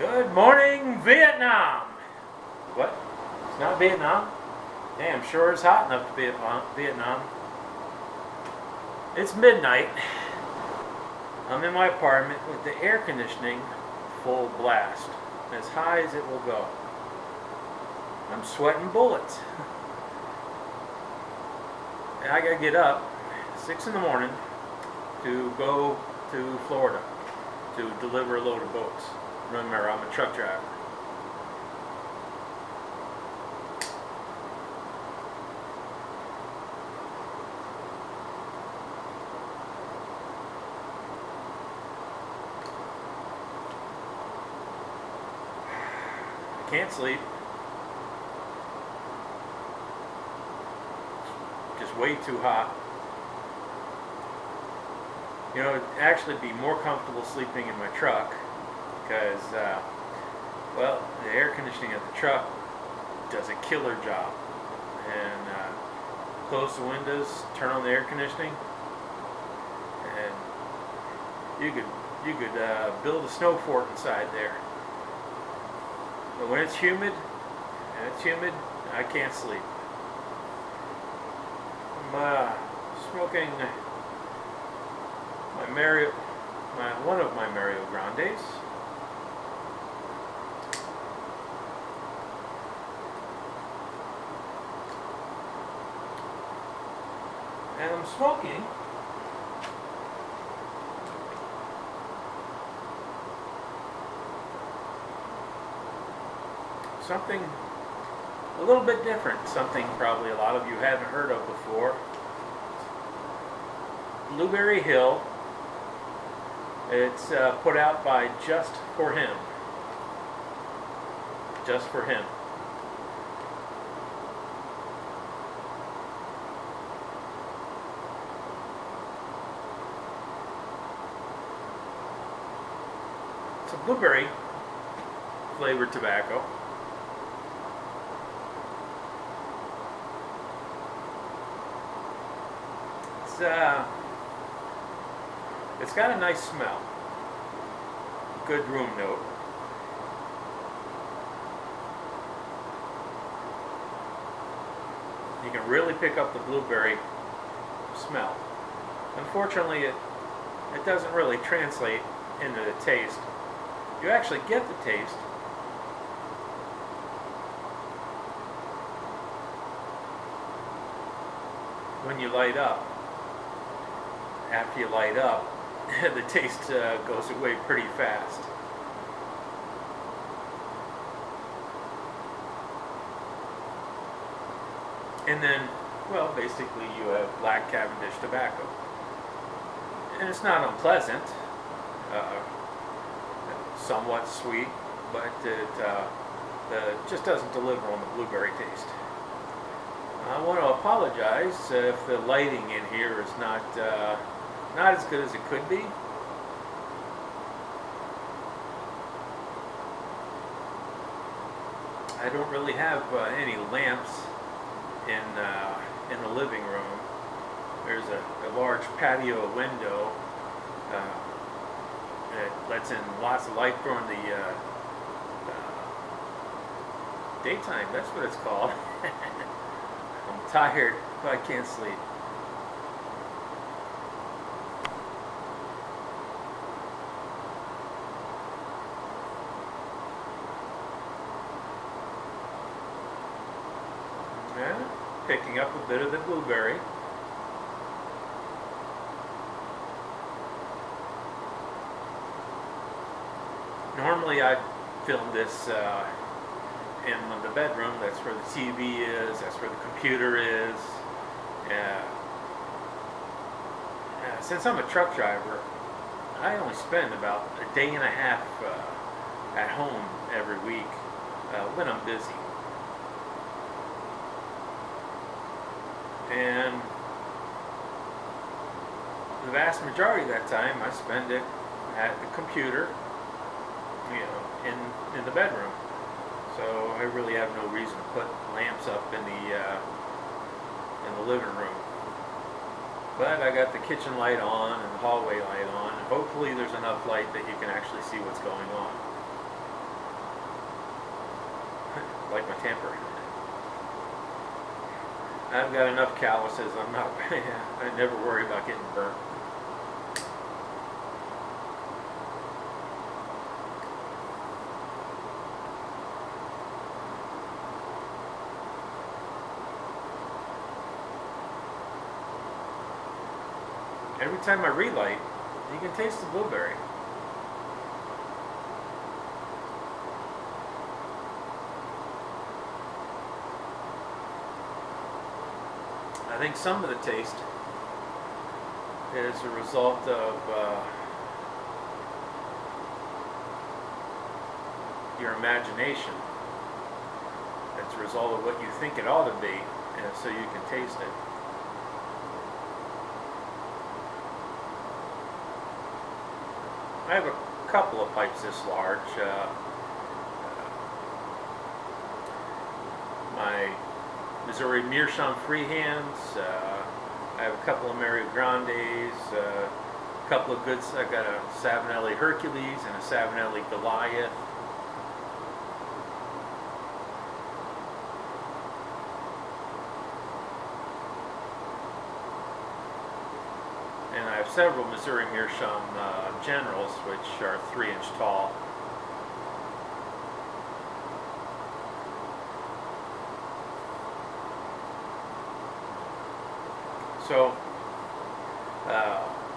Good morning, Vietnam! What? It's not Vietnam? Damn, sure is hot enough to be Vietnam. It's midnight. I'm in my apartment with the air conditioning full blast, as high as it will go. I'm sweating bullets. And I gotta get up 6 in the morning to go to Florida to deliver a load of boats. Remember, I'm a truck driver. I can't sleep. Just way too hot. You know, it'd actually be more comfortable sleeping in my truck because, well, the air conditioning at the truck does a killer job. And close the windows, turn on the air conditioning, and you could build a snow fort inside there. But when it's humid, I can't sleep. I'm smoking one of my Mario Grandes. And I'm smoking something a little bit different, something probably a lot of you haven't heard of before. Blueberry Hill. It's put out by Just for Him. Just for Him. It's a blueberry flavored tobacco. It's got a nice smell. Good room note. You can really pick up the blueberry smell. Unfortunately, it doesn't really translate into the taste. You actually get the taste. When you light up. After you light up, the taste goes away pretty fast. And then, well, basically you have black Cavendish tobacco. And it's not unpleasant, somewhat sweet, but it just doesn't deliver on the blueberry taste. I want to apologize if the lighting in here is not as good as it could be. I don't really have any lamps in the living room. There's a large patio window that lets in lots of light during the daytime. That's what it's called. I'm tired, but I can't sleep. Yeah, picking up a bit of the blueberry. Normally I'd film this in the bedroom. That's where the TV is, that's where the computer is. Since I'm a truck driver, I only spend about a day and a half at home every week when I'm busy. And the vast majority of that time I spend it at the computer, you know, in the bedroom. So I really have no reason to put lamps up in the living room. But I got the kitchen light on and the hallway light on, and hopefully there's enough light that you can actually see what's going on. like my temper. I've got enough calluses. I'm not. I never worry about getting burnt. Every time I relight, you can taste the blueberry. I think some of the taste is a result of your imagination. It's a result of what you think it ought to be, and so you can taste it. I have a couple of pipes this large. My Missouri Meerschaum freehands. I have a couple of Mario Grandes. A couple of goods. I've got a Savinelli Hercules and a Savinelli Goliath. And I have several Missouri Meerschaum Generals, which are 3-inch tall. So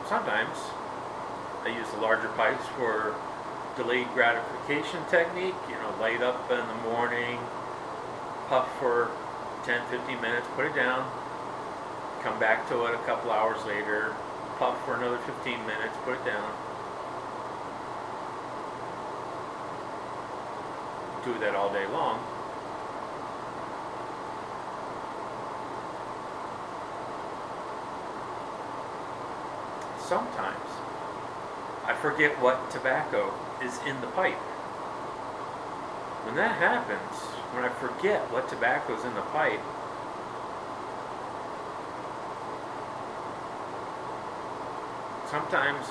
sometimes I use the larger pipes for delayed gratification technique. You know, light up in the morning, puff for 10-15 minutes, put it down, come back to it a couple hours later, puff for another 15 minutes, put it down. Do that all day long. Sometimes I forget what tobacco is in the pipe. When that happens, when I forget what tobacco is in the pipe, sometimes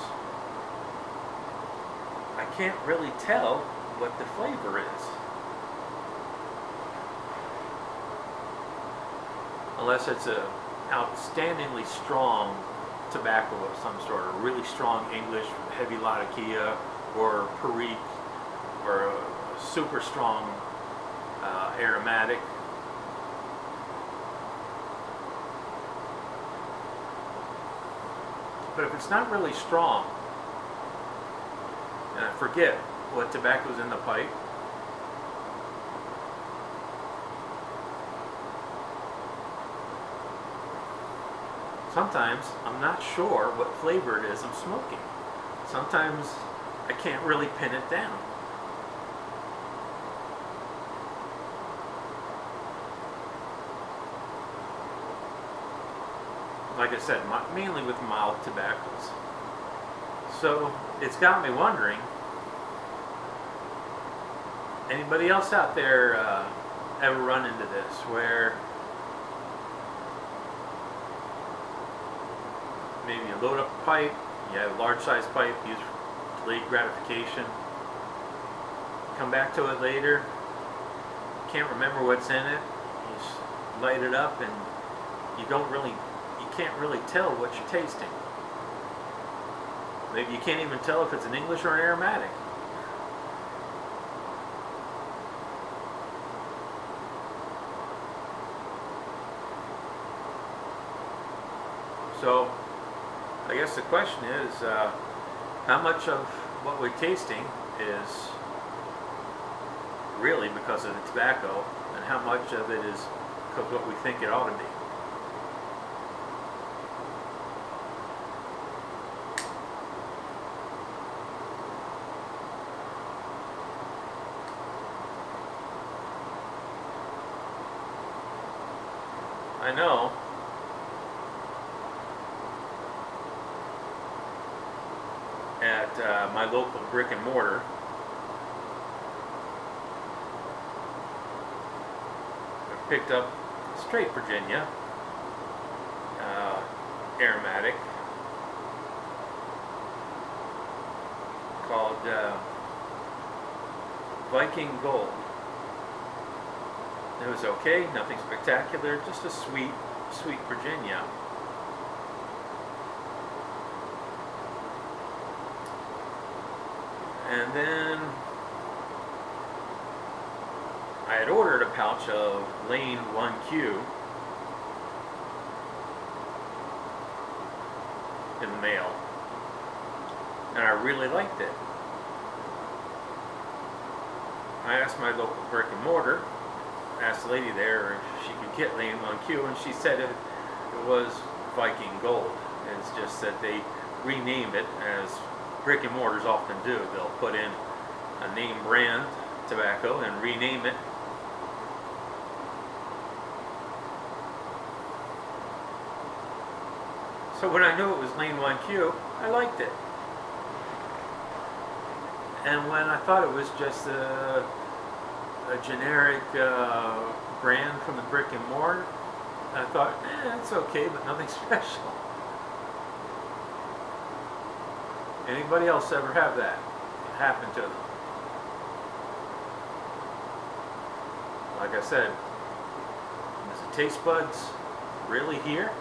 I can't really tell what the flavor is. Unless it's an outstandingly strong tobacco of some sort, or really strong English, heavy Latakia, or Perique, or a super strong aromatic. But if it's not really strong, and I forget what tobacco's in the pipe, sometimes I'm not sure what flavor it is I'm smoking. Sometimes I can't really pin it down. Like I said, mainly with mild tobaccos. So it's got me wondering, anybody else out there ever run into this, where maybe you load up a pipe, you have a large size pipe used for delayed gratification, come back to it later, can't remember what's in it, you just light it up and you can't really tell what you're tasting. Maybe you can't even tell if it's an English or an aromatic. So I guess the question is, how much of what we're tasting is really because of the tobacco, and how much of it is because of what we think it ought to be? I know at my local brick and mortar, I picked up straight Virginia aromatic called Viking Gold. It was okay, nothing spectacular, just a sweet, sweet Virginia. And then I had ordered a pouch of Lane 1Q in the mail, and I really liked it. I asked my local brick and mortar, asked the lady there if she could get Lane 1Q, and she said it was Viking Gold. It's just that they renamed it, as brick and mortars often do. They'll put in a name brand tobacco and rename it. So when I knew it was Lane 1Q, I liked it. And when I thought it was just a generic brand from the brick and mortar, I thought, it's okay, but nothing special. Anybody else ever have that happen to them? Like I said, is the taste buds really here?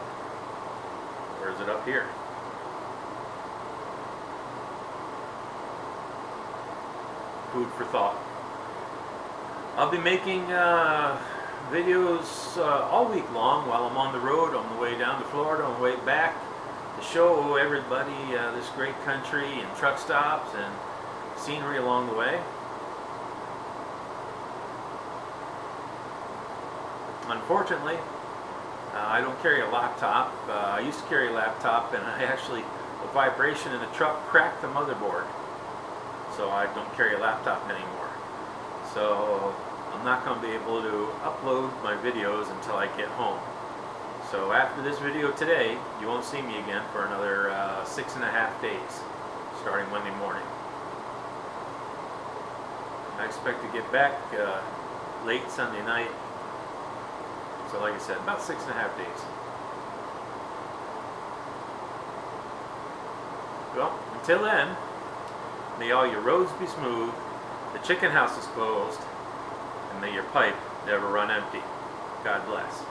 Or is it up here? Food for thought. I'll be making videos all week long while I'm on the road, on the way down to Florida, on the way back, to show everybody this great country and truck stops and scenery along the way. Unfortunately, I don't carry a laptop. I used to carry a laptop, and I actually, a vibration in the truck cracked the motherboard. So I don't carry a laptop anymore. So I'm not going to be able to upload my videos until I get home. So after this video today, you won't see me again for another 6.5 days, starting Monday morning. I expect to get back late Sunday night. So like I said, about 6.5 days. Well, until then, may all your roads be smooth, the chicken house is closed, and may your pipe never run empty. God bless.